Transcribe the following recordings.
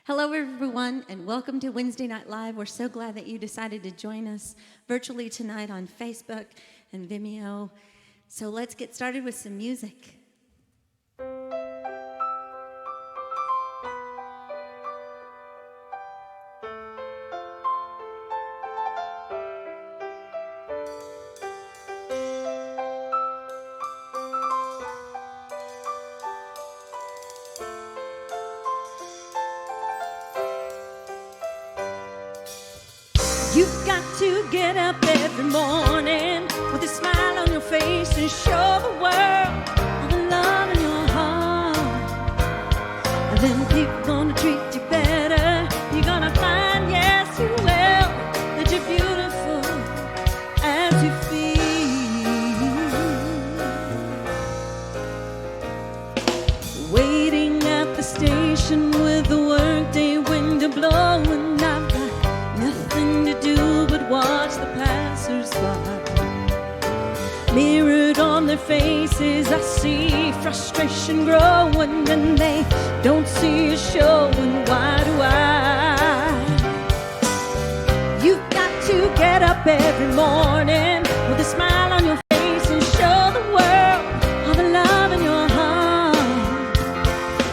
Hello, everyone, and welcome to Wednesday Night Live. We're so glad that you decided to join us virtually tonight on Facebook and Vimeo. So let's get started with some music. You've got to get up every morning with a smile on your face and show the world all the love in your heart. And then people gonna treat you better. You're gonna find, yes you will, that you're beautiful as you feel. Waiting at the station with the workday window blowing, I've got nothing to do but watch the passers-by. Mirrored on their faces, I see frustration growing, and they don't see it showing. Why do I? You've got to get up every morning with a smile on your face and show the world all the love in your heart.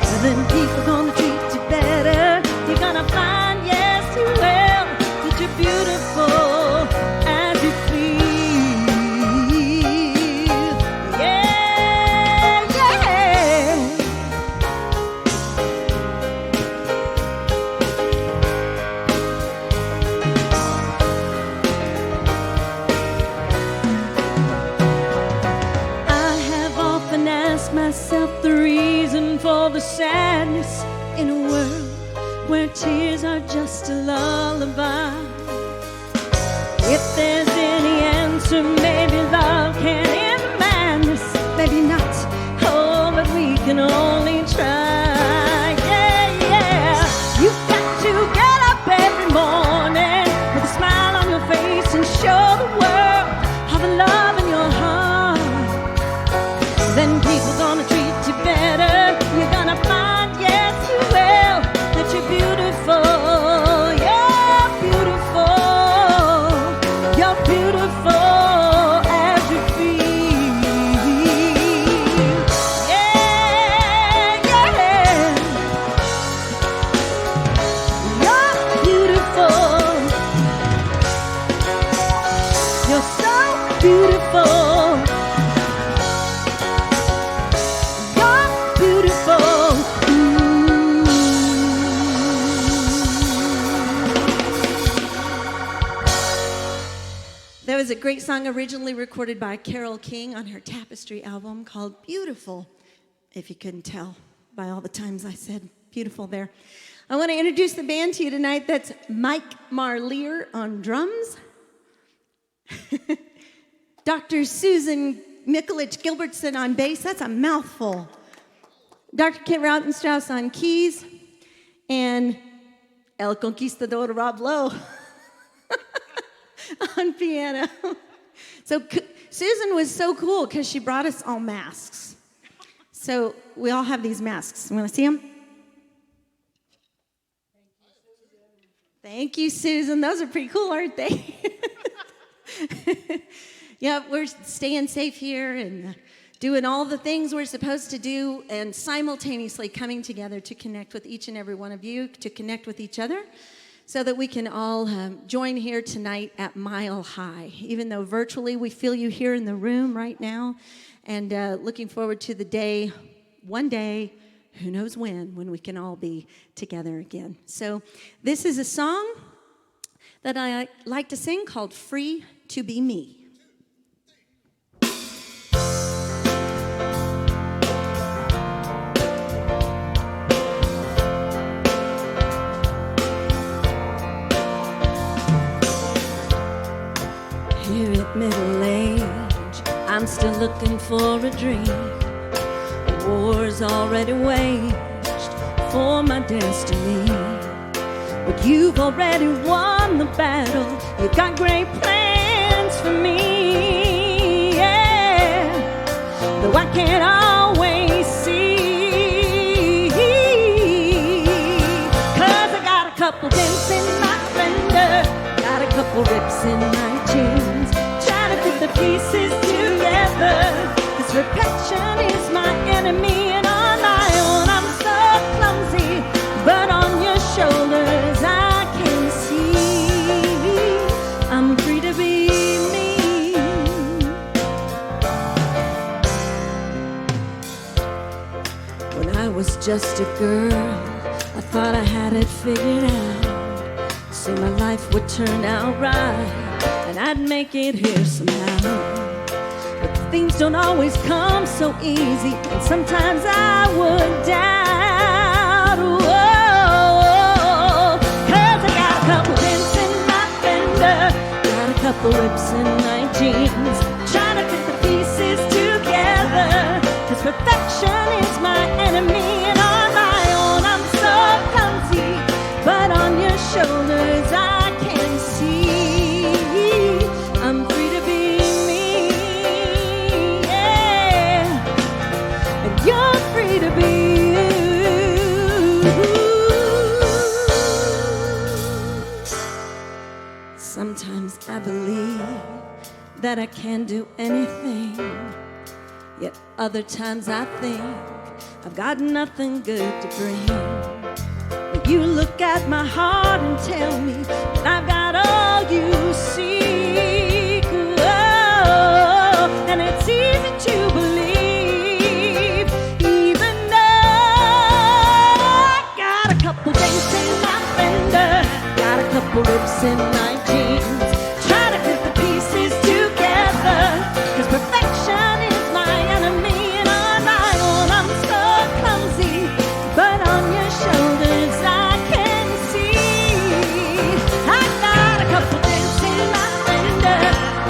And then people gonna treat you better. You're gonna find, yes you will, you're beautiful as you feel. Yeah, yeah. I have often asked myself the reason for the sadness in a world where tears are just a lullaby. If there's any answer, maybe love can end the madness. Maybe not, oh, but we can only try. Yeah, yeah. You've got to get up every morning with a smile on your face and show the world all the love in your heart. Then people gonna treat you better. You're gonna find, yes you will, that you're beautiful. Yeah, beautiful. You're beautiful as you feel. Yeah, yeah. You're beautiful. You're so beautiful. You're beautiful. There was a great song originally recorded by Carole King on her Tapestry album called Beautiful, if you couldn't tell by all the times I said beautiful there. I want to introduce the band to you tonight. That's Mike Marlier on drums, Dr. Susan Mikulich Gilbertson on bass. That's a mouthful. Dr. Kit Rautenstrauss on keys, and El Conquistador Rob Lowe on piano. So Susan was so cool because she brought us all masks. So we all have these masks. You want to see them? Thank you, Susan. Those are pretty cool, aren't they? Yeah, we're staying safe here and doing all the things we're supposed to do and simultaneously coming together to connect with each and every one of you, to connect with each other, so that we can all join here tonight at Mile High. Even though virtually we feel you here in the room right now, and looking forward to the day, one day, who knows when we can all be together again. So this is a song that I like to sing called Free to Be Me. Here at middle age, I'm still looking for a dream. The war's already waged for my destiny. But you've already won the battle. You've got great plans for me, yeah. Though I can't always see, 'cause couple dents in my fender, got a couple rips in my jeans, trying to put the pieces together, 'cause perfection is my enemy, and on my own I'm so clumsy, but on your shoulders I can see I'm free to be me. When I was just a girl, I thought I had it figured out, so my life would turn out right, and I'd make it here somehow. But things don't always come so easy, and sometimes I would doubt. Whoa, 'cause I got a couple dents in my fender, got a couple rips in my jeans, trying to fit the pieces together, 'cause perfection is my enemy, and on my own I'm so clumsy, but on your shoulders I can see I'm free to be me, yeah, and you're free to be you. Sometimes I believe that I can do anything, yet other times I think I've got nothing good to bring. But you look at my heart and tell me that I've got all you seek. Oh, and it's easy to believe, even though I got a couple dents in my fender, got a couple rips in my jeans, trying to put the pieces together, 'cause perfection is my enemy, and on my own I'm so clumsy, but on your shoulders I can see I got a couple dents in my fender,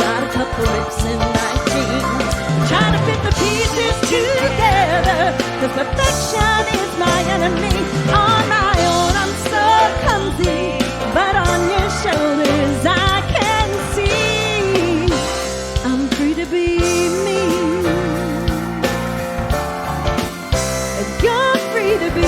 got a couple rips in my jeans, trying to fit the pieces together, 'cause perfection is my enemy, on my own I'm so clumsy, but on your shoulders I can see I'm free to be me, and you're free to be you.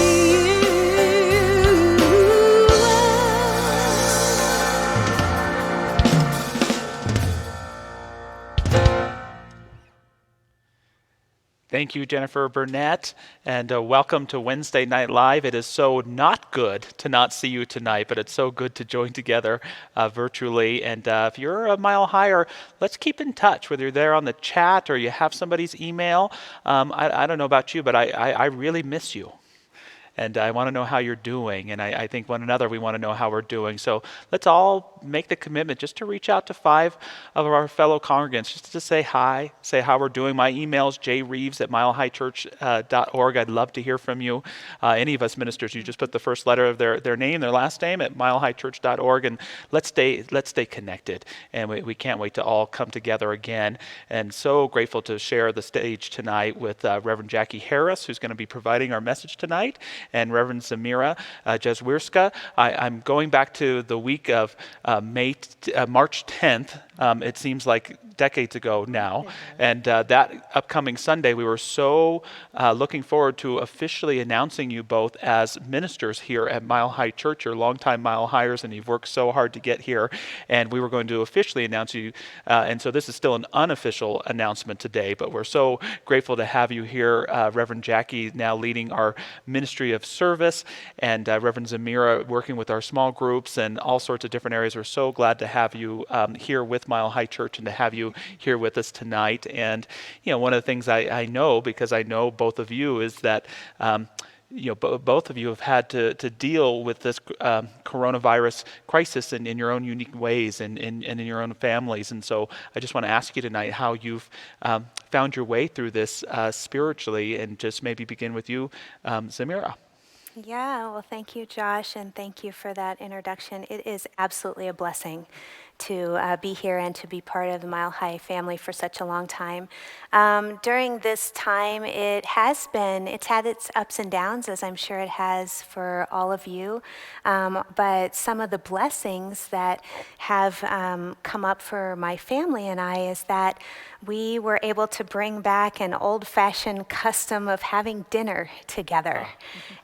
Thank you, Jennifer Burnett, and welcome to Wednesday Night Live. It is so not good to not see you tonight, but it's so good to join together virtually. And if you're a mile higher, let's keep in touch, whether you're there on the chat or you have somebody's email. I don't know about you, but I really miss you. And I want to know how you're doing. And I think one another, we want to know how we're doing. So let's all make the commitment just to reach out to 5 of our fellow congregants, just to say hi, say how we're doing. My email is jreeves@milehighchurch.org. I'd love to hear from you. Any of us ministers, you just put the first letter of their name, their last name at milehighchurch.org, and let's stay connected. And we can't wait to all come together again. And so grateful to share the stage tonight with Reverend Jackie Harris, who's going to be providing our message tonight, and Reverend Zemirah Jazwierska. I'm going back to the week of March 10th. It seems like decades ago now. And that upcoming Sunday, we were so looking forward to officially announcing you both as ministers here at Mile High Church. You're longtime Mile Highers, and you've worked so hard to get here. And we were going to officially announce you. And so this is still an unofficial announcement today, but we're so grateful to have you here. Reverend Jackie now leading our ministry of service, and Reverend Zemirah working with our small groups and all sorts of different areas. We're so glad to have you here with Mile High Church and to have you here with us tonight. And one of the things I know, because I know both of you, is that both of you have had to deal with this coronavirus crisis in your own unique ways and in your own families. And so I just want to ask you tonight how you've found your way through this spiritually, and just maybe begin with you, Zemirah. Yeah, well, thank you, Josh, and thank you for that introduction. It is absolutely a blessing to be here and to be part of the Mile High family for such a long time. During this time, it's had its ups and downs, as I'm sure it has for all of you. But some of the blessings that have come up for my family and I is that we were able to bring back an old-fashioned custom of having dinner together.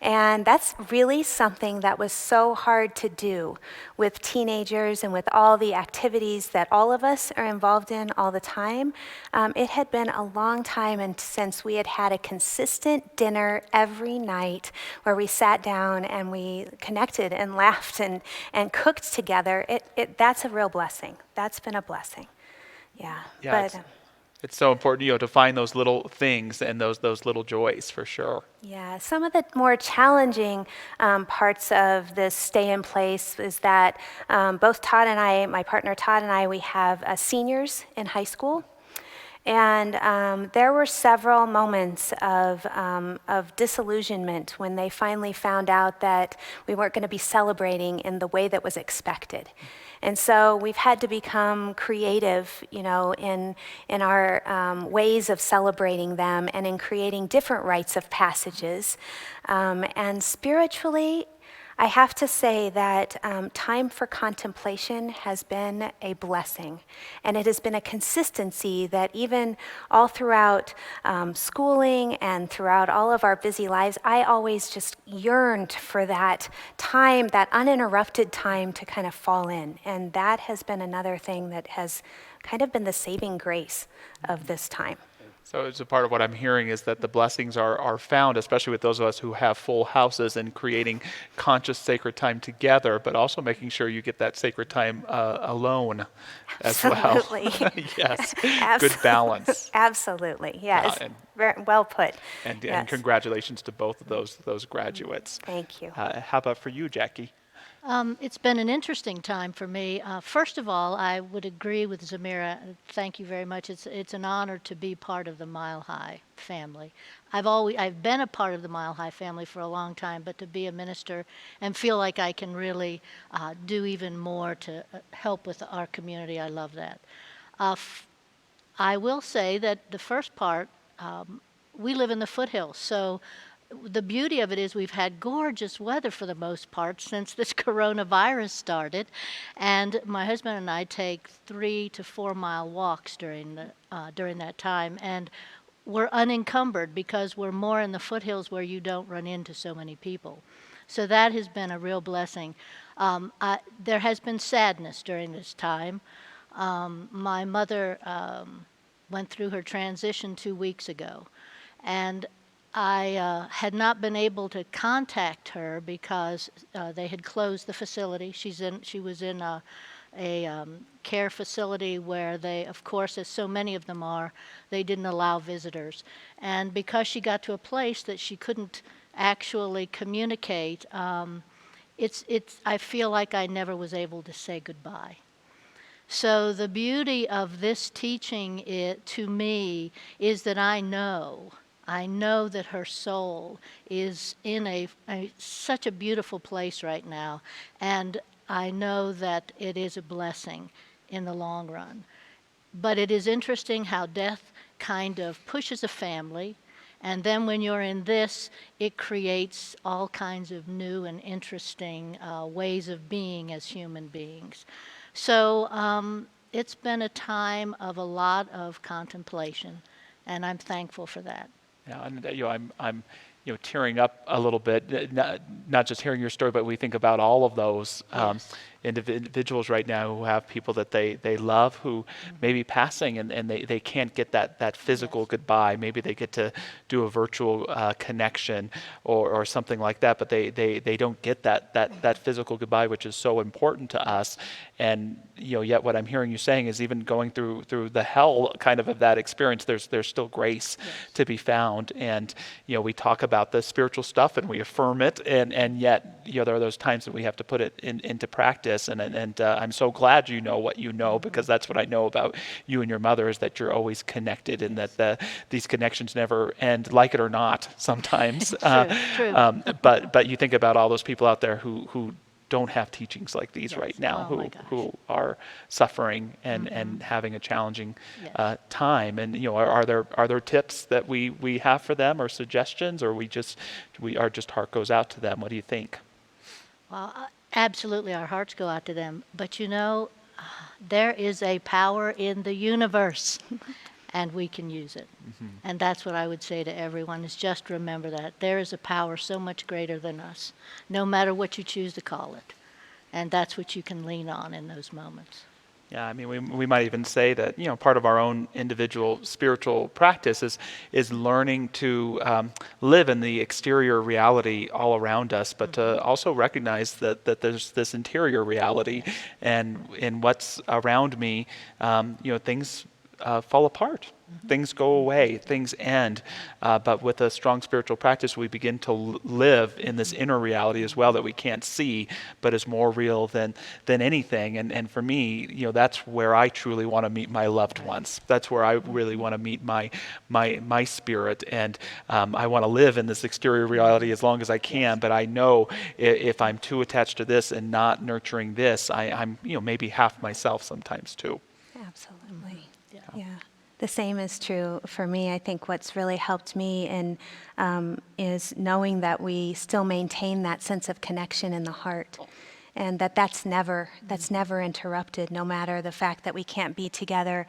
And that's really something that was so hard to do with teenagers and with all the activities that all of us are involved in all the time. It had been a long time and since we had had a consistent dinner every night where we sat down and we connected and laughed and cooked together. That's a real blessing. That's been a blessing. Yeah. Yeah, it's so important, to find those little things and those little joys for sure. Yeah, some of the more challenging parts of this stay in place is that both Todd and I, my partner Todd and I, we have seniors in high school. And there were several moments of disillusionment when they finally found out that we weren't going to be celebrating in the way that was expected. And so we've had to become creative, in our ways of celebrating them and in creating different rites of passages. And spiritually, I have to say that time for contemplation has been a blessing, and it has been a consistency that even all throughout schooling and throughout all of our busy lives, I always just yearned for that time, that uninterrupted time to kind of fall in, and that has been another thing that has kind of been the saving grace of this time. So it's a part of what I'm hearing is that the blessings are found, especially with those of us who have full houses, and creating conscious sacred time together, but also making sure you get that sacred time alone as well. Absolutely. Yes, good balance. Absolutely, yes. Very well put. And Yes. congratulations to both of those graduates. Thank you. How about for you, Jackie? It's been an interesting time for me. First of all, I would agree with Zemirah. Thank you very much. It's an honor to be part of the Mile High family. I've been a part of the Mile High family for a long time, but to be a minister and feel like I can really do even more to help with our community, I love that. I will say that the first part, we live in the foothills, so the beauty of it is we've had gorgeous weather for the most part since this coronavirus started, and my husband and I take 3 to 4 mile walks during that time, and we're unencumbered because we're more in the foothills where you don't run into so many people. So that has been a real blessing. There has been sadness during this time. My mother went through her transition 2 weeks ago, and I had not been able to contact her because they had closed the facility. She was in a care facility where they, of course, as so many of them are, they didn't allow visitors. And because she got to a place that she couldn't actually communicate, I feel like I never was able to say goodbye. So the beauty of this teaching to me is that I know that her soul is in such a beautiful place right now, and I know that it is a blessing in the long run. But it is interesting how death kind of pushes a family, and then when you're in this, it creates all kinds of new and interesting ways of being as human beings. So it's been a time of a lot of contemplation, and I'm thankful for that. Yeah, and I'm tearing up a little bit, not just hearing your story, but we think about all of those individuals right now who have people that they love who may be passing, and they can't get that physical goodbye. Maybe they get to do a virtual connection or something like that, but they don't get that physical goodbye, which is so important to us. And yet what I'm hearing you saying is even going through the hell kind of that experience, there's still grace to be found. And we talk about the spiritual stuff and we affirm it, and yet there are those times that we have to put it into practice. And I'm so glad you know what you know, because that's what I know about you and your mother, is that you're always connected, and that these connections never end, like it or not sometimes. True. But you think about all those people out there who don't have teachings like these Yes. right now, Oh my gosh. who are suffering and having a challenging Yes. time. And are there tips that we have for them, or suggestions, or our heart goes out to them? What do you think? Well, absolutely, our hearts go out to them. But there is a power in the universe, and we can use it. And that's what I would say to everyone, is just remember that. There is a power so much greater than us, no matter what you choose to call it. And that's what you can lean on in those moments. Yeah, I mean, we might even say that part of our own individual spiritual practice is learning to live in the exterior reality all around us, but to also recognize that there's this interior reality, and in what's around me, things fall apart. Things go away, things end, but with a strong spiritual practice, we begin to live in this inner reality as well that we can't see, but is more real than anything. And for me, that's where I truly want to meet my loved ones. That's where I really want to meet my spirit, and I want to live in this exterior reality as long as I can. But I know if I'm too attached to this and not nurturing this, I'm maybe half myself sometimes too. Absolutely. Yeah. The same is true for me. I think what's really helped me is knowing that we still maintain that sense of connection in the heart, and that's never interrupted, no matter the fact that we can't be together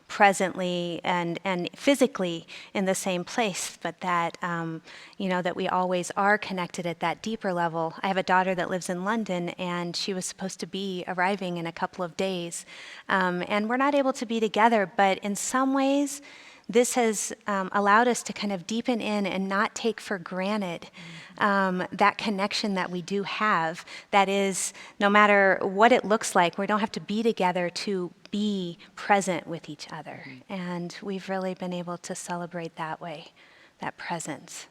presently and physically in the same place, but that that we always are connected at that deeper level. I have a daughter that lives in London, and she was supposed to be arriving in a couple of days, and we're not able to be together, but in some ways this has allowed us to kind of deepen in and not take for granted that connection that we do have. That is, no matter what it looks like, we don't have to be together to be present with each other. And we've really been able to celebrate that way, that presence.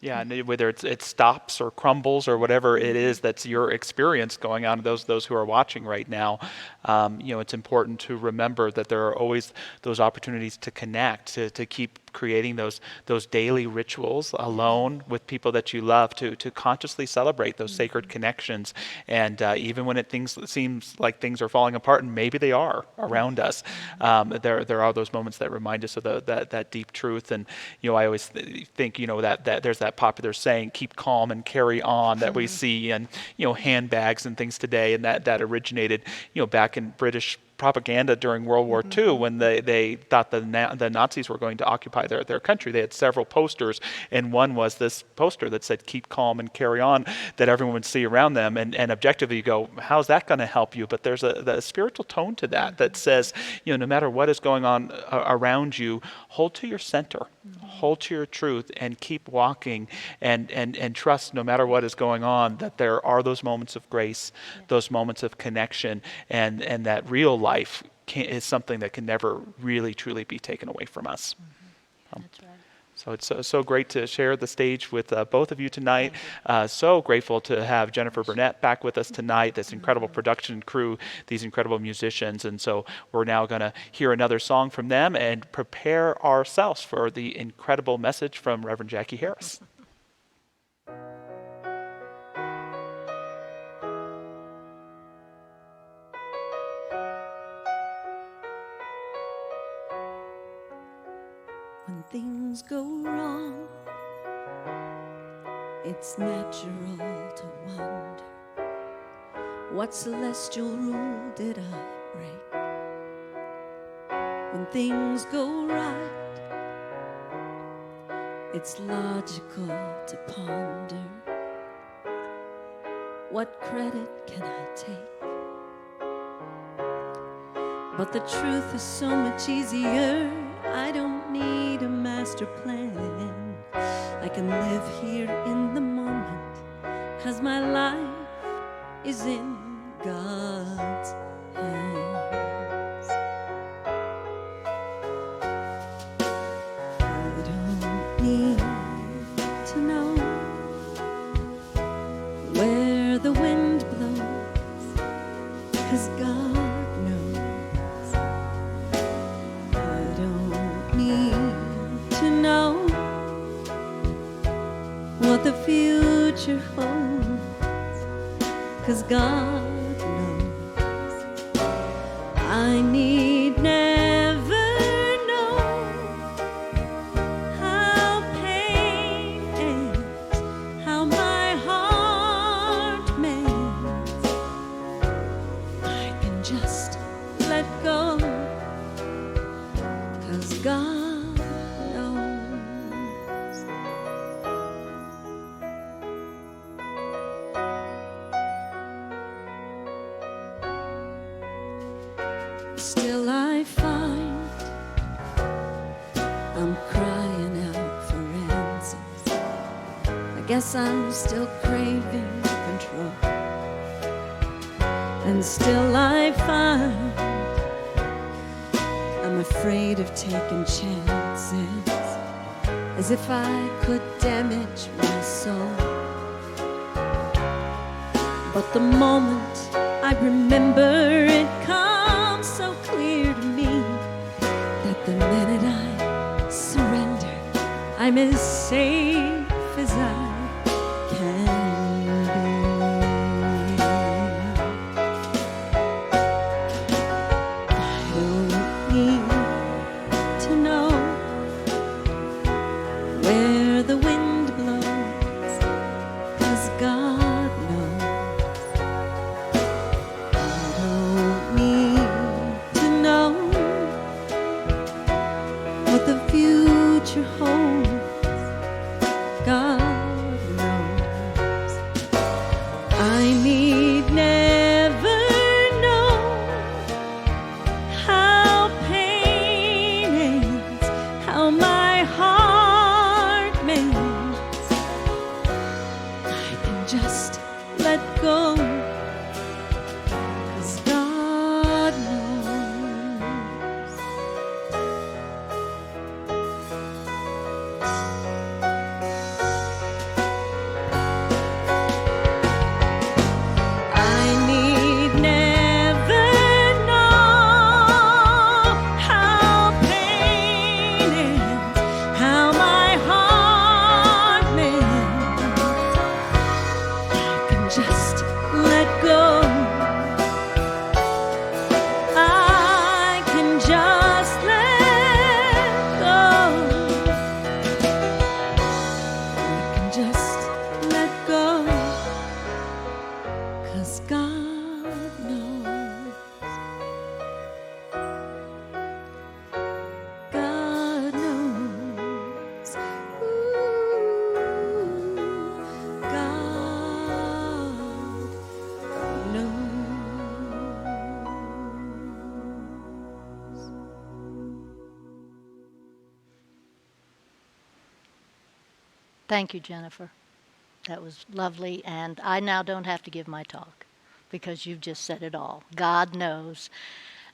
Yeah, and whether it stops or crumbles or whatever it is that's your experience going on, those who are watching right now, it's important to remember that there are always those opportunities to connect, to keep creating those daily rituals alone with people that you love, to consciously celebrate those sacred connections. And even when seems like things are falling apart, and maybe they are around us, there are those moments that remind us of that deep truth. And I always think that there's that popular saying, "Keep calm and carry on," that we see in handbags and things today, and that originated back in British propaganda during World War II, when they thought the Nazis were going to occupy their country. They had several posters, and one was this poster that said, "Keep calm and carry on," that everyone would see around them. And objectively you go, how's that going to help you? But there's a spiritual tone to that says, no matter what is going on around you, hold to your center, hold to your truth, and keep walking, and trust, no matter what is going on, that there are those moments of grace, those moments of connection, and that real life is something that can never really truly be taken away from us. That's right. So it's so great to share the stage with both of you tonight. So grateful to have Jennifer Burnett back with us tonight, this incredible production crew, these incredible musicians. And so we're now going to hear another song from them and prepare ourselves for the incredible message from Reverend Jackie Harris. When things go wrong, it's natural to wonder, what celestial rule did I break? When things go right, it's logical to ponder, what credit can I take? But the truth is so much easier. I don't need a master plan. I can live here in the moment, 'cause my life is in God's hands. I don't need to know where the wind blows, 'cause God knows. I don't need to know what the future holds, 'cause God knows I need never know how pain ends, how my heart mends. I can just let go, 'cause God knows. Still I find I'm crying out for answers. I guess I'm still craving control. And still I find I'm afraid of taking chances, as if I could damage my soul. But the moment I remember, it comes so clear to me that the minute I surrender, I'm as safe as I can be. I don't need to know where the wind blows, 'cause God knows. I don't need to know what the future holds. God knows. I need never know how pain ends, how my heart mends. I can just let go, 'cause God knows. I need never know how pain ends, how my heart mends. I can just let go. I can just let go. I can just let go, 'cause God knows. God knows. Ooh, God knows. Thank you, Jennifer. That was lovely, and I now don't have to give my talk because you've just said it all. God knows.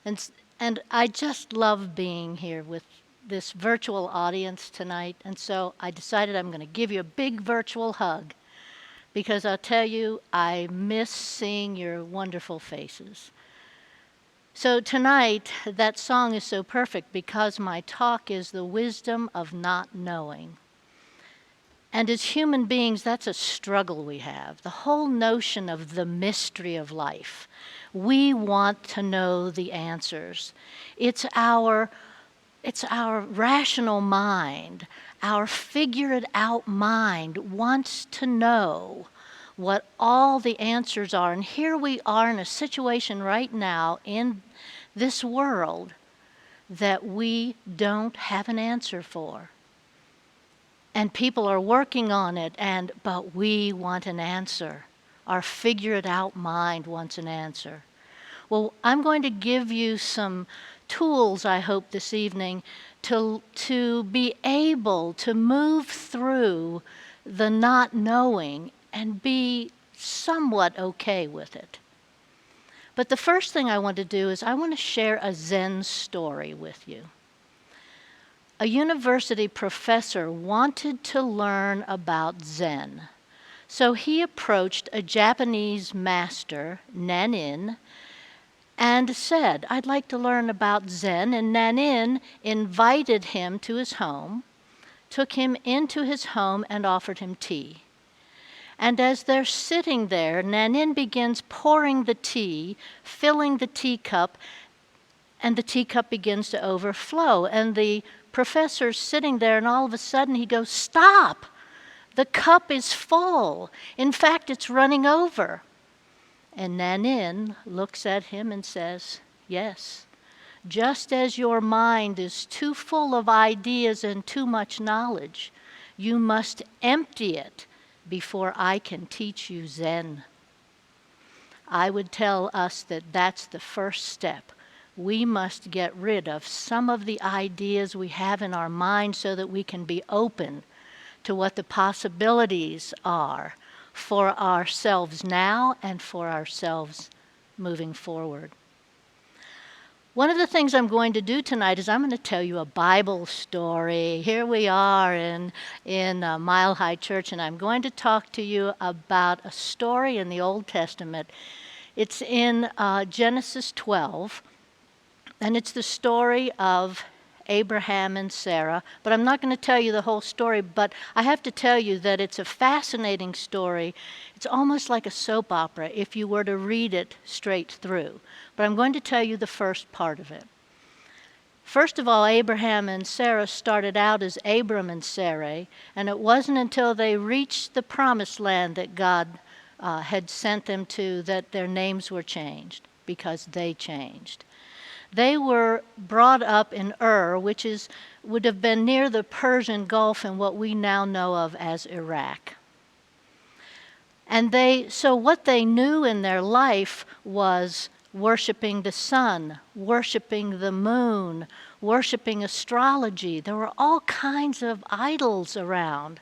And I just love being here with this virtual audience tonight, and so I decided I'm going to give you a big virtual hug because I'll tell you, I miss seeing your wonderful faces. So tonight, that song is so perfect because my talk is the wisdom of not knowing. And as human beings, that's a struggle we have. The whole notion of the mystery of life. We want to know the answers. It's our rational mind, our figure-it-out mind wants to know what all the answers are. And here we are in a situation right now in this world that we don't have an answer for. And people are working on it, but we want an answer. Our figure-it-out mind wants an answer. Well, I'm going to give you some tools, I hope, this evening to be able to move through the not knowing and be somewhat okay with it. But the first thing I want to do is I want to share a Zen story with you. A university professor wanted to learn about Zen. So he approached a Japanese master, Nanin, and said, "I'd like to learn about Zen." And Nanin invited him to his home, took him into his home, and offered him tea. And as they're sitting there, Nanin begins pouring the tea, filling the teacup, and the teacup begins to overflow. And the professor's sitting there, and all of a sudden he goes, "Stop! The cup is full. In fact, it's running over." And Nanin looks at him and says, "Yes, just as your mind is too full of ideas and too much knowledge, you must empty it before I can teach you Zen." I would tell us that that's the first step. We must get rid of some of the ideas we have in our mind so that we can be open to what the possibilities are for ourselves now and for ourselves moving forward. One of the things I'm going to do tonight is I'm going to tell you a Bible story. Here we are in Mile High Church, and I'm going to talk to you about a story in the Old Testament. It's in Genesis 12, and it's the story of Abraham and Sarah. But I'm not going to tell you the whole story, but I have to tell you that it's a fascinating story. It's almost like a soap opera if you were to read it straight through. But I'm going to tell you the first part of it. First of all, Abraham and Sarah started out as Abram and Sarai, and it wasn't until they reached the promised land that God had sent them to that their names were changed, because they changed. They were brought up in Ur, which would have been near the Persian Gulf and what we now know of as Iraq. And so what they knew in their life was worshiping the sun, worshiping the moon, worshiping astrology. There were all kinds of idols around.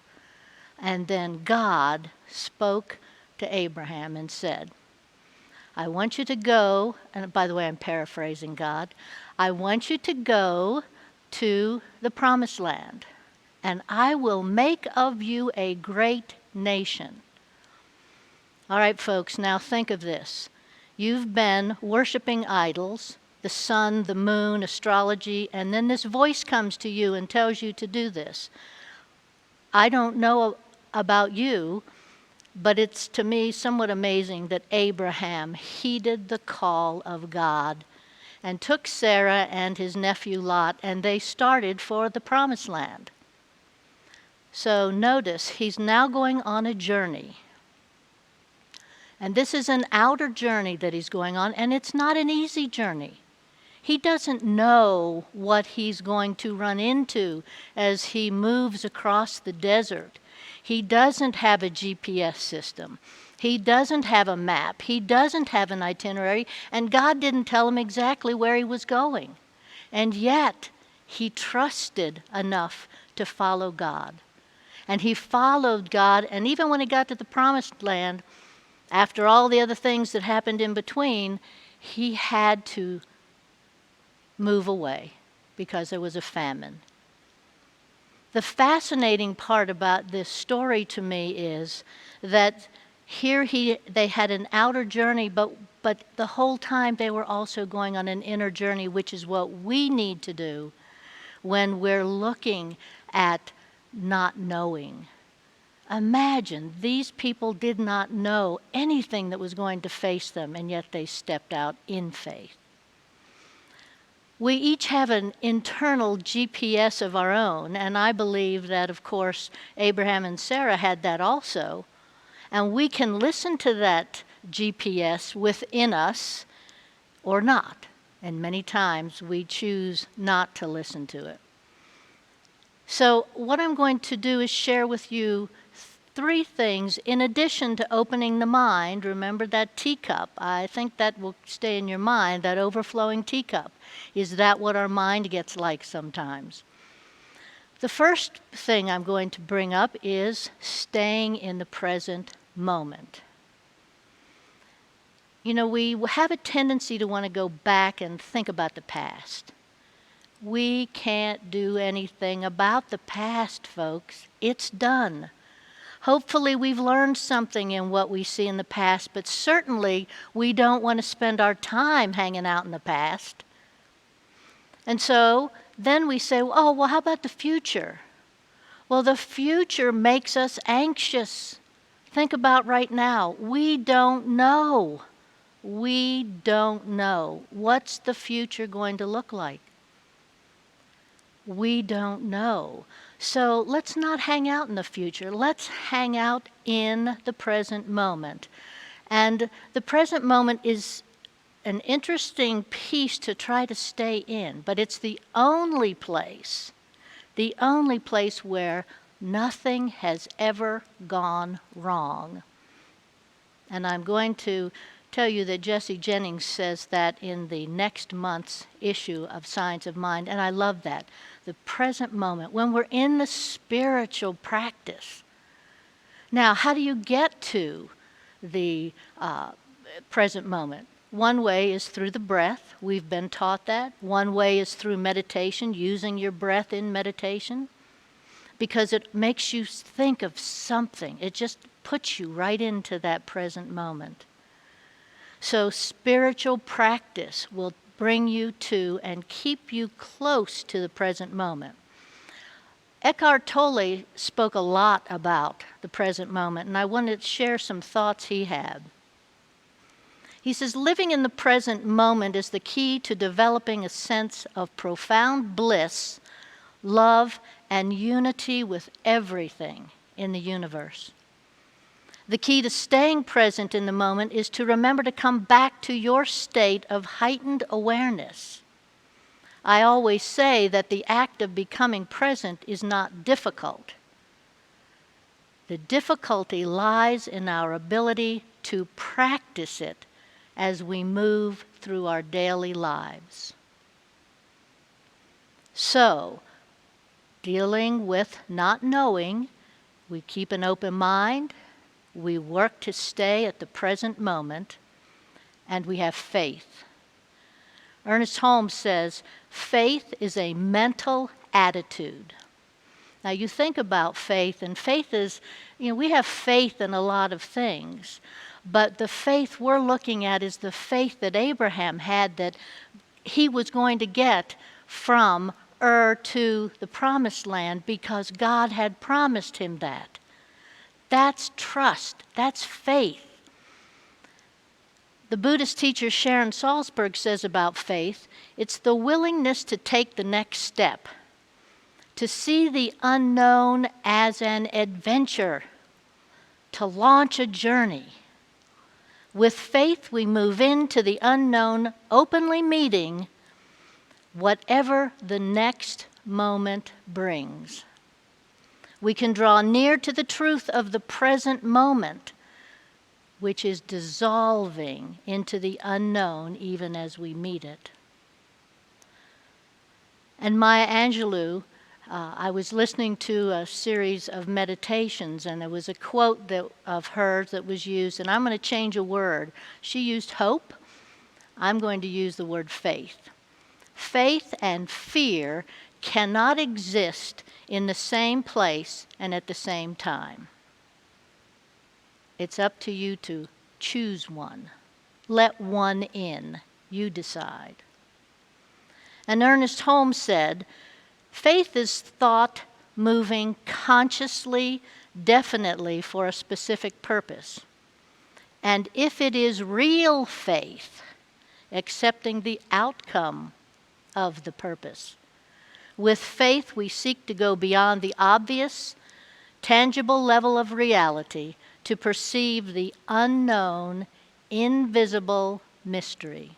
And then God spoke to Abraham and said, "I want you to go," and by the way, I'm paraphrasing God, "I want you to go to the promised land, and I will make of you a great nation." All right, folks, now think of this. You've been worshiping idols, the sun, the moon, astrology, and then this voice comes to you and tells you to do this. I don't know about you, but it's to me somewhat amazing that Abraham heeded the call of God and took Sarah and his nephew Lot, and they started for the promised land. So notice, he's now going on a journey. And this is an outer journey that he's going on, and it's not an easy journey. He doesn't know what he's going to run into as he moves across the desert. He doesn't have a GPS system. He doesn't have a map. He doesn't have an itinerary, and God didn't tell him exactly where he was going. And yet, he trusted enough to follow God. And he followed God, and even when he got to the promised land, after all the other things that happened in between, he had to move away because there was a famine. The fascinating part about this story to me is that here they had an outer journey, but the whole time they were also going on an inner journey, which is what we need to do when we're looking at not knowing. Imagine, these people did not know anything that was going to face them, and yet they stepped out in faith. We each have an internal GPS of our own, and I believe that, of course, Abraham and Sarah had that also. And we can listen to that GPS within us or not. And many times we choose not to listen to it. So what I'm going to do is share with you 3 things in addition to opening the mind. Remember that teacup. I think that will stay in your mind, that overflowing teacup. Is that what our mind gets like sometimes? The first thing I'm going to bring up is staying in the present moment. You know, we have a tendency to want to go back and think about the past. We can't do anything about the past, folks. It's done. Hopefully we've learned something in what we see in the past, but certainly we don't want to spend our time hanging out in the past. And so then we say, oh, well, how about the future? Well, the future makes us anxious. Think about right now. We don't know. We don't know. What's the future going to look like? We don't know. So let's not hang out in the future. Let's hang out in the present moment. And the present moment is an interesting piece to try to stay in, but it's the only place where nothing has ever gone wrong. And I'm going to tell you that Jesse Jennings says that in the next month's issue of Science of Mind, and I love that. The present moment, when we're in the spiritual practice. Now, how do you get to the present moment? One way is through the breath. We've been taught that. One way is through meditation, using your breath in meditation, because it makes you think of something. It just puts you right into that present moment. So spiritual practice will bring you to and keep you close to the present moment. Eckhart Tolle spoke a lot about the present moment, and I wanted to share some thoughts he had. He says, living in the present moment is the key to developing a sense of profound bliss, love, and unity with everything in the universe. The key to staying present in the moment is to remember to come back to your state of heightened awareness. I always say that the act of becoming present is not difficult. The difficulty lies in our ability to practice it as we move through our daily lives. So, dealing with not knowing, we keep an open mind, we work to stay at the present moment, and we have faith. Ernest Holmes says, faith is a mental attitude. Now you think about faith, and faith is, we have faith in a lot of things, but the faith we're looking at is the faith that Abraham had, that he was going to get from Ur to the promised land because God had promised him that. That's trust. That's faith. The Buddhist teacher Sharon Salzberg says about faith, it's the willingness to take the next step, to see the unknown as an adventure, to launch a journey. With faith, we move into the unknown, openly meeting whatever the next moment brings. We can draw near to the truth of the present moment, which is dissolving into the unknown even as we meet it. And Maya Angelou, I was listening to a series of meditations, and there was a quote of hers that was used, and I'm going to change a word. She used hope. I'm going to use the word faith. Faith and fear cannot exist in the same place and at the same time. It's up to you to choose one. Let one in. You decide. And Ernest Holmes said, faith is thought moving consciously, definitely for a specific purpose. And if it is real faith, accepting the outcome of the purpose. With faith, we seek to go beyond the obvious, tangible level of reality to perceive the unknown, invisible mystery.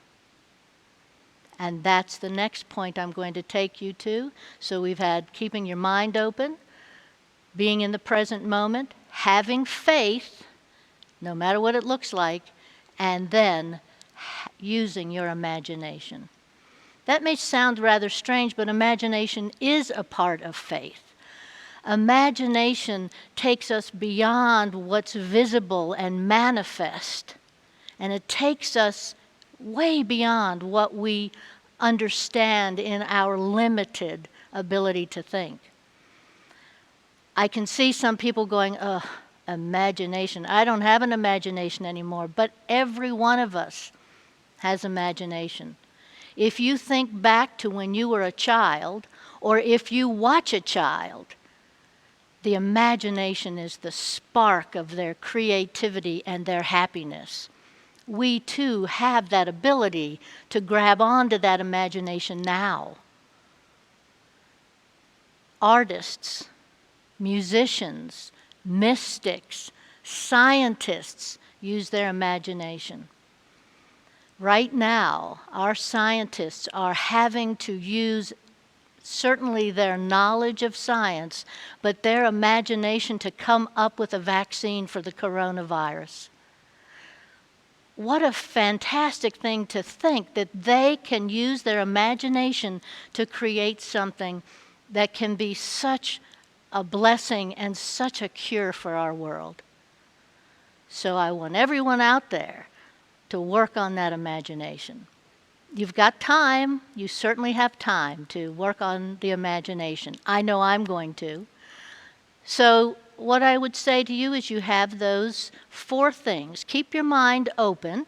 And that's the next point I'm going to take you to. So we've had keeping your mind open, being in the present moment, having faith, no matter what it looks like, and then using your imagination. That may sound rather strange, but imagination is a part of faith. Imagination takes us beyond what's visible and manifest, and it takes us way beyond what we understand in our limited ability to think. I can see some people going, imagination. I don't have an imagination anymore, but every one of us has imagination. If you think back to when you were a child, or if you watch a child, The imagination is the spark of their creativity and their happiness. We too have that ability to grab onto that imagination now. Artists, musicians, mystics, scientists use their imagination. Right now, our scientists are having to use certainly their knowledge of science, but their imagination to come up with a vaccine for the coronavirus. What a fantastic thing to think that they can use their imagination to create something that can be such a blessing and such a cure for our world. So I want everyone out there to work on that imagination. You've got time. You certainly have time to work on the imagination. I know I'm going to. So what I would say to you is you have those 4 things. Keep your mind open,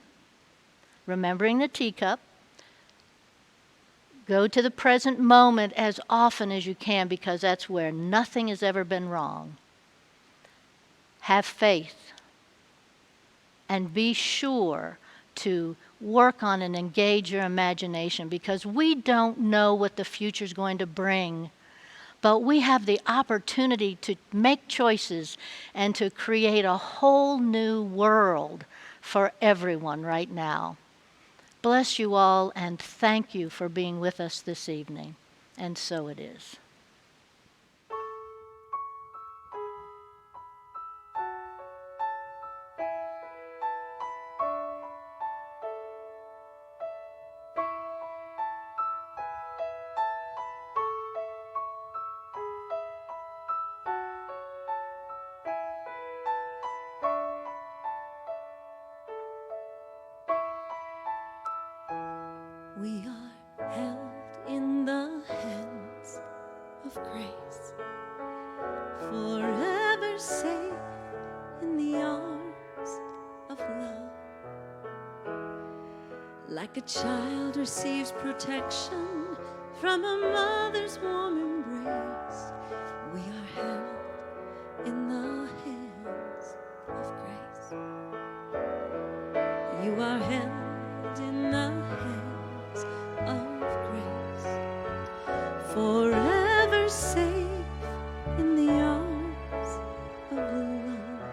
remembering the teacup. Go to the present moment as often as you can, because that's where nothing has ever been wrong. Have faith. And be sure to work on and engage your imagination, because we don't know what the future is going to bring. But we have the opportunity to make choices and to create a whole new world for everyone right now. Bless you all, and thank you for being with us this evening. And so it is. We are held in the hands of grace, forever safe in the arms of love. Like a child receives protection from a mother's warm embrace, we are held in the hands of grace. You are held in the hands of grace, forever safe in the arms of love.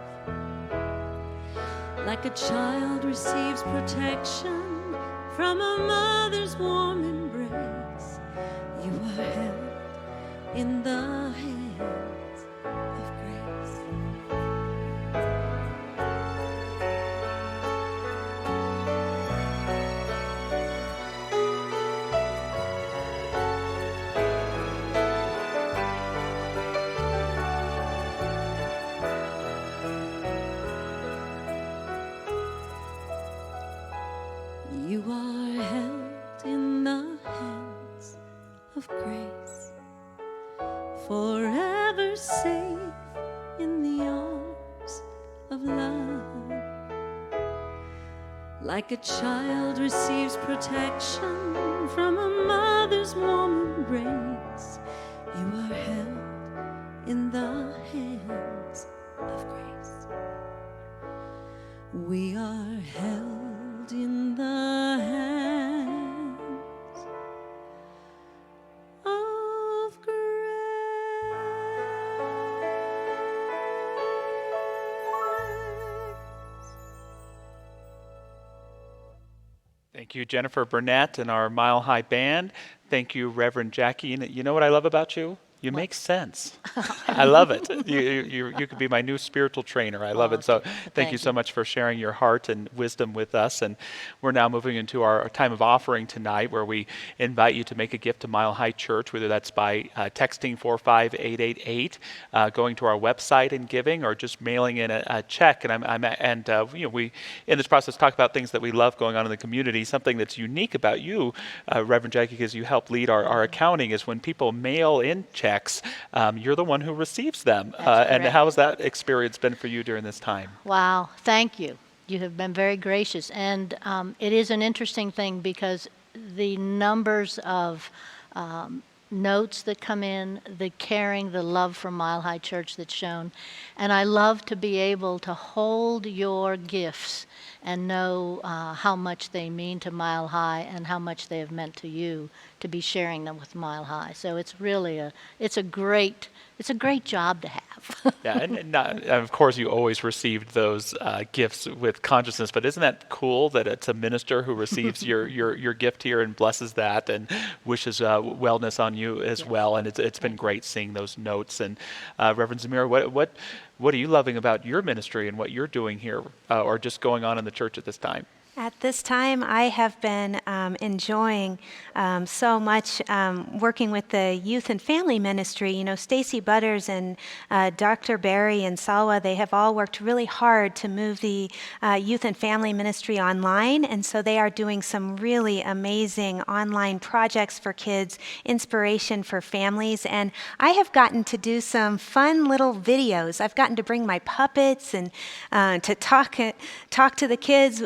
Like a child receives protection from a mother's warm embrace, you are held in the hands of grace. You are held in the hands of grace, forever safe in the arms of love. Like a child receives protection from a mother's warm embrace, you are held in the hands of grace. We are held in the hands of grace. Thank you, Jennifer Burnett and our Mile High Band. Thank you, Reverend Jackie. And you know what I love about you? You make sense. I love it. You could be my new spiritual trainer. I love it. So thank you so much for sharing your heart and wisdom with us. And we're now moving into our time of offering tonight, where we invite you to make a gift to Mile High Church, whether that's by texting 45888, going to our website and giving, or just mailing in a check. And we in this process talk about things that we love going on in the community. Something that's unique about you, Reverend Jackie, because you help lead our accounting, is when people mail in checks, you're the one who receives them. And how has that experience been for you during this time? Wow, thank you. You have been very gracious. And it is an interesting thing, because the numbers of notes that come in, the caring, the love for Mile High Church that's shown. And I love to be able to hold your gifts and know how much they mean to Mile High and how much they have meant to you to be sharing them with Mile High. So it's really it's a great job to have. Yeah, and of course you always received those gifts with consciousness, but isn't that cool that it's a minister who receives your gift here and blesses that and wishes wellness on you as well? And it's been great seeing those notes. And Reverend Zemirah, what are you loving about your ministry and what you're doing here, or just going on in the church at this time? At this time, I have been enjoying so much working with the youth and family ministry. You know, Stacy Butters and Dr. Barry and Salwa, they have all worked really hard to move the youth and family ministry online. And so they are doing some really amazing online projects for kids, inspiration for families. And I have gotten to do some fun little videos. I've gotten to bring my puppets and to talk to the kids.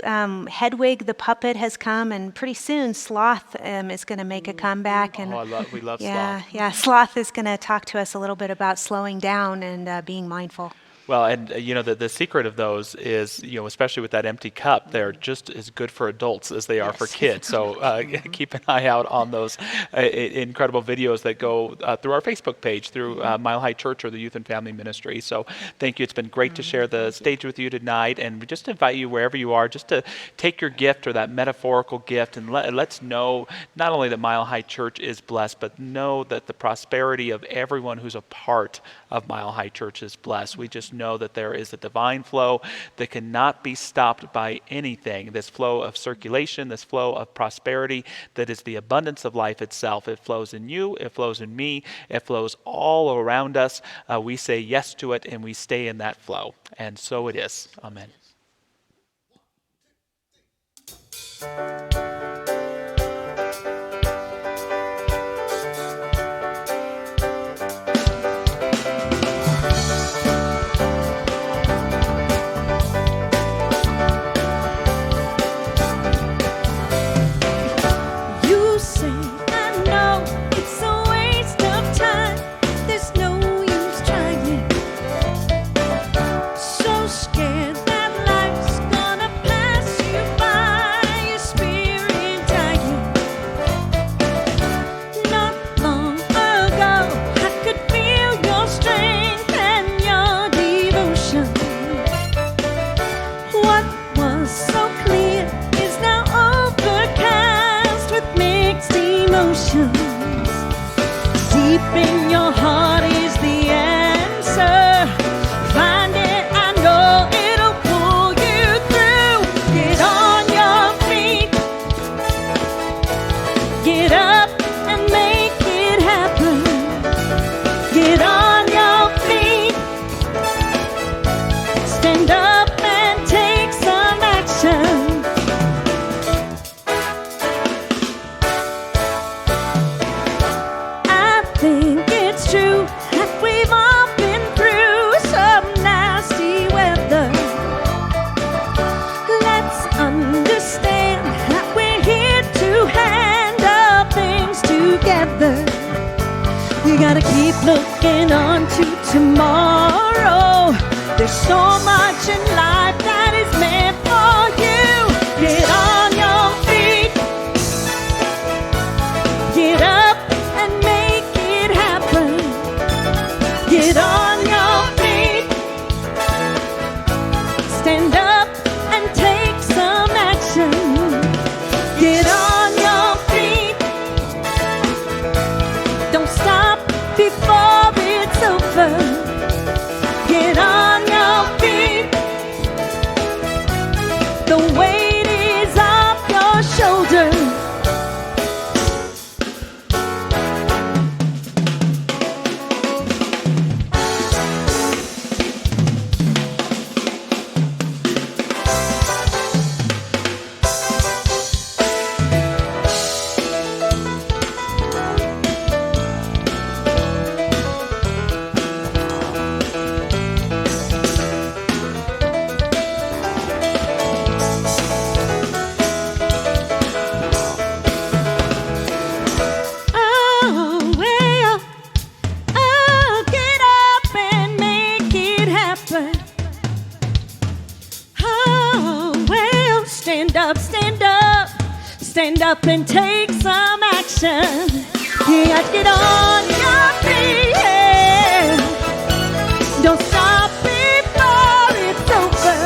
Hedwig, the puppet, has come, and pretty soon Sloth is going to make a comeback. And We love Sloth. Yeah, Sloth is going to talk to us a little bit about slowing down and being mindful. Well, and the secret of those is, especially with that empty cup, they're just as good for adults as they are for kids. So keep an eye out on those incredible videos that go through our Facebook page, through Mile High Church or the Youth and Family Ministry. So thank you. It's been great to share the stage with you tonight, and we just invite you wherever you are just to take your gift or that metaphorical gift and let's know not only that Mile High Church is blessed, but know that the prosperity of everyone who's a part of Mile High Church is blessed. We just know that there is a divine flow that cannot be stopped by anything. This flow of circulation, this flow of prosperity that is the abundance of life itself. It flows in you, it flows in me, it flows all around us. We say yes to it and we stay in that flow. And so it is. Amen. Gotta keep looking on to tomorrow. There's so much in life that is meant for you. Get on your feet. Get up and make it happen. Get on your feet. Stand up and take some action. Get on your feet. Don't stop before it's over. Get on your feet. stand up and take some action. Yeah, get on your feet. Yeah. Don't stop before it's over.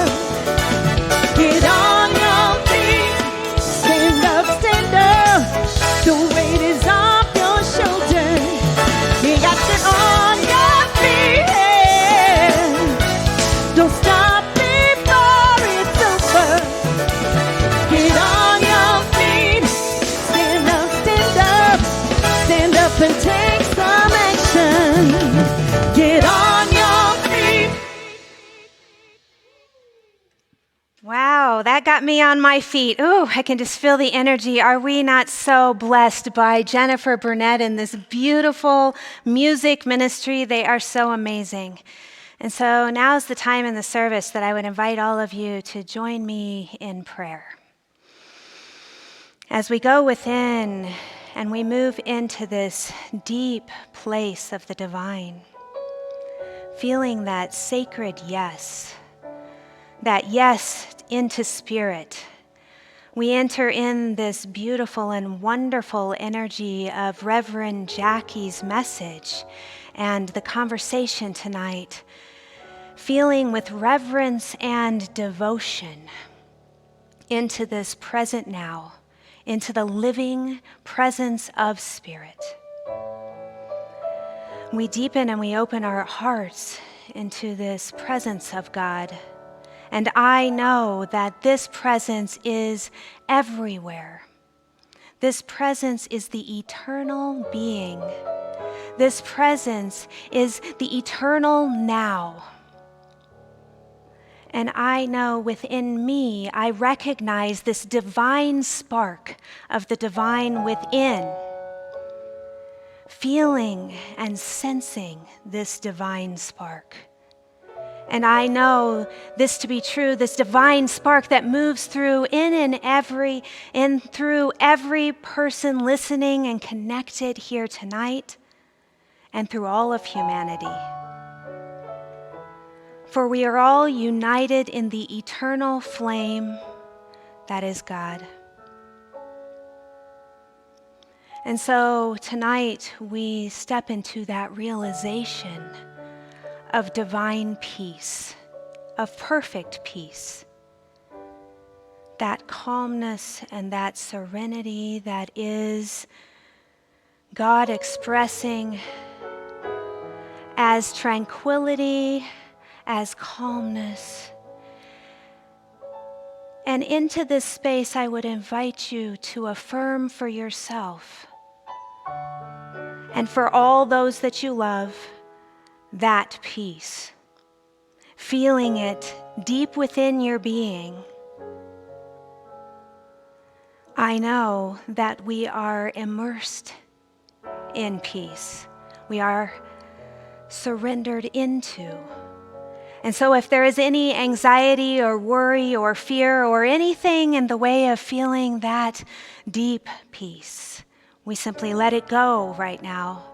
Get on your feet. Stand up, stand up. The weight is off your shoulders. You got to get on your feet. Yeah. Don't stop before it's over. Get on your feet. Stand up, stand up. Stand up and take some action. Get on your feet. Wow, that got me on my feet. Ooh, I can just feel the energy. Are we not so blessed by Jennifer Burnett and this beautiful music ministry? They are so amazing. And so now's the time in the service that I would invite all of you to join me in prayer. As we go within and we move into this deep place of the divine, feeling that sacred yes, that yes into spirit, we enter in this beautiful and wonderful energy of Reverend Jackie's message and the conversation tonight, feeling with reverence and devotion into this present now, into the living presence of Spirit. We deepen and we open our hearts into this presence of God. And I know that this presence is everywhere. This presence is the eternal being. This presence is the eternal now. And I know within me, I recognize this divine spark of the divine within, feeling and sensing this divine spark. And I know this to be true, this divine spark that moves through through every person listening and connected here tonight, and through all of humanity. For we are all united in the eternal flame that is God. And so tonight we step into that realization of divine peace, of perfect peace, that calmness and that serenity that is God expressing as tranquility, as calmness. And into this space, I would invite you to affirm for yourself and for all those that you love that peace, feeling it deep within your being. I know that we are immersed in peace. We are surrendered into. And so if there is any anxiety or worry or fear or anything in the way of feeling that deep peace, we simply let it go right now,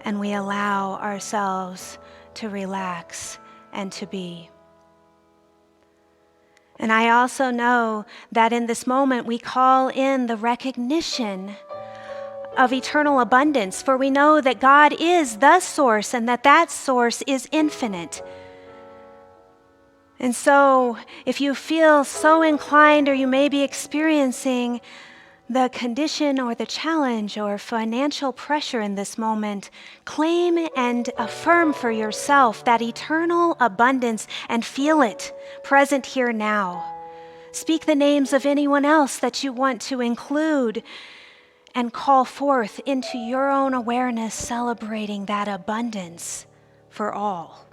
and we allow ourselves to relax and to be. And I also know that in this moment we call in the recognition of eternal abundance, for we know that God is the source and that source is infinite. And so if you feel so inclined, or you may be experiencing the condition or the challenge or financial pressure in this moment, claim and affirm for yourself that eternal abundance and feel it present here now. Speak the names of anyone else that you want to include and call forth into your own awareness, celebrating that abundance for all.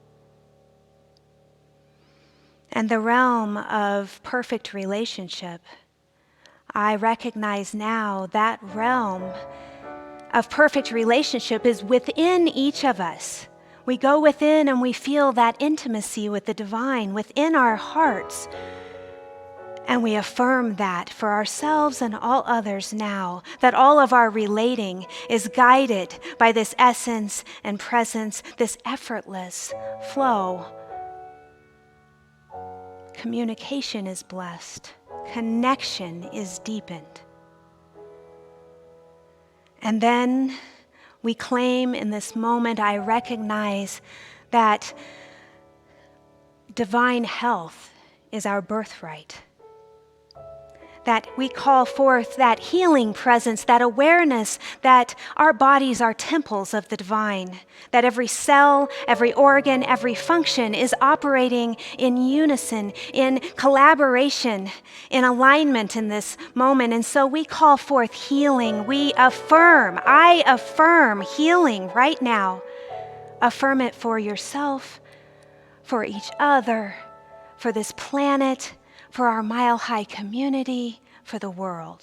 And the realm of perfect relationship, I recognize now that realm of perfect relationship is within each of us. We go within and we feel that intimacy with the divine within our hearts. And we affirm that for ourselves and all others now, that all of our relating is guided by this essence and presence, this effortless flow. Communication is blessed. connection is deepened. And then we claim in this moment, I recognize that divine health is our birthright. That we call forth that healing presence, that awareness that our bodies are temples of the divine, that every cell, every organ, every function is operating in unison, in collaboration, in alignment in this moment. And so we call forth healing. I affirm healing right now. Affirm it for yourself, for each other, for this planet, for our Mile High community, for the world.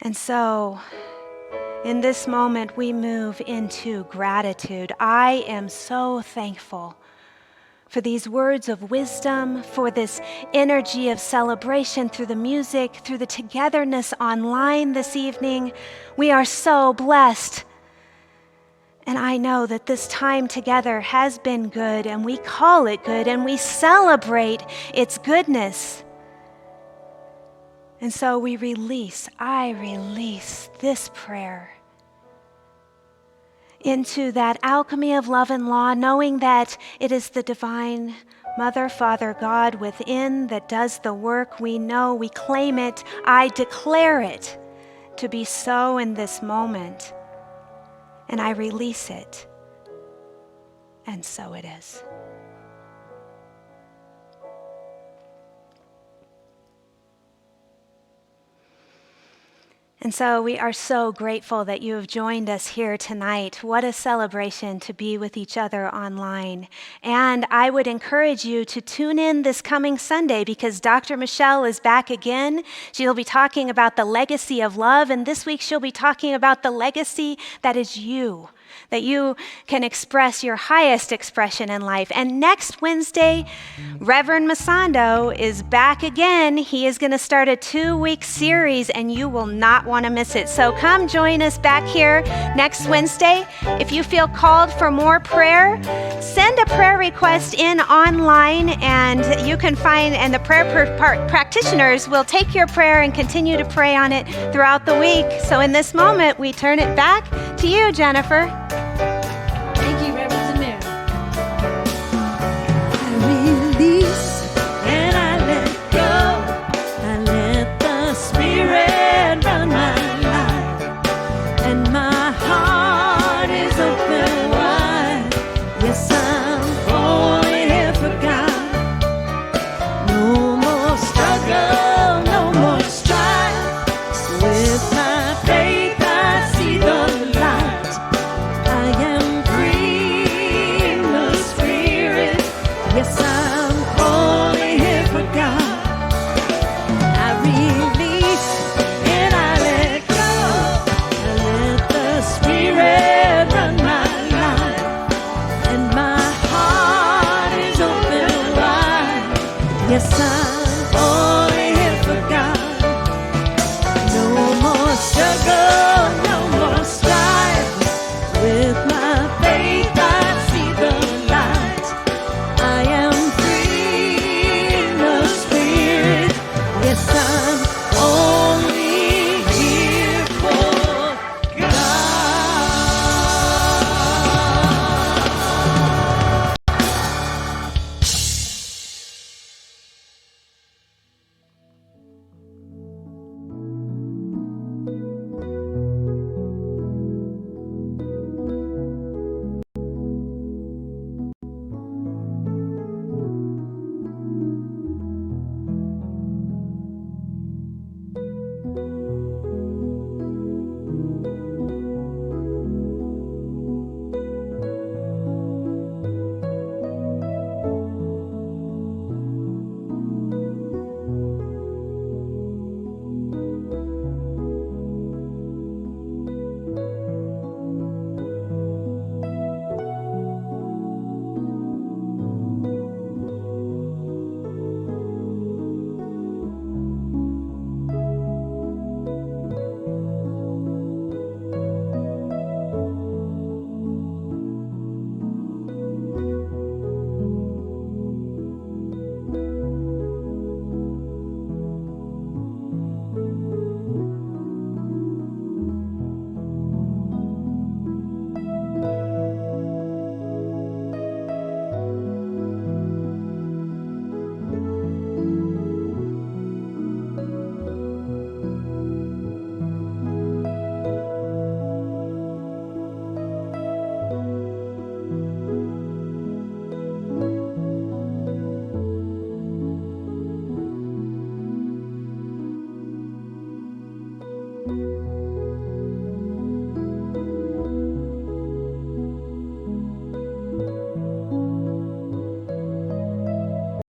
And so, in this moment, we move into gratitude. I am so thankful for these words of wisdom, for this energy of celebration through the music, through the togetherness online this evening. We are so blessed. And I know that this time together has been good, and we call it good, and we celebrate its goodness. And so I release this prayer into that alchemy of love and law, knowing that it is the divine Mother, Father, God within that does the work. We know, we claim it. I declare it to be so in this moment. And I release it. And so it is. And so we are so grateful that you have joined us here tonight. What a celebration to be with each other online. And I would encourage you to tune in this coming Sunday because Dr. Michelle is back again. She'll be talking about the legacy of love, and this week she'll be talking about the legacy that is you. That you can express your highest expression in life. And next Wednesday, Reverend Masando is back again. He is going to start a 2-week series, and you will not want to miss it. So come join us back here next Wednesday. If you feel called for more prayer, send a prayer request in online, and you can find, and the prayer practitioners will take your prayer and continue to pray on it throughout the week. So in this moment, we turn it back to you, Jennifer. Thank you, Reverend Zemirah. I release and I let go. I let the Spirit run my life, and my heart is open wide. Yes, I'm falling for God. No more struggle, no more strife. With my faith, I see the light. you.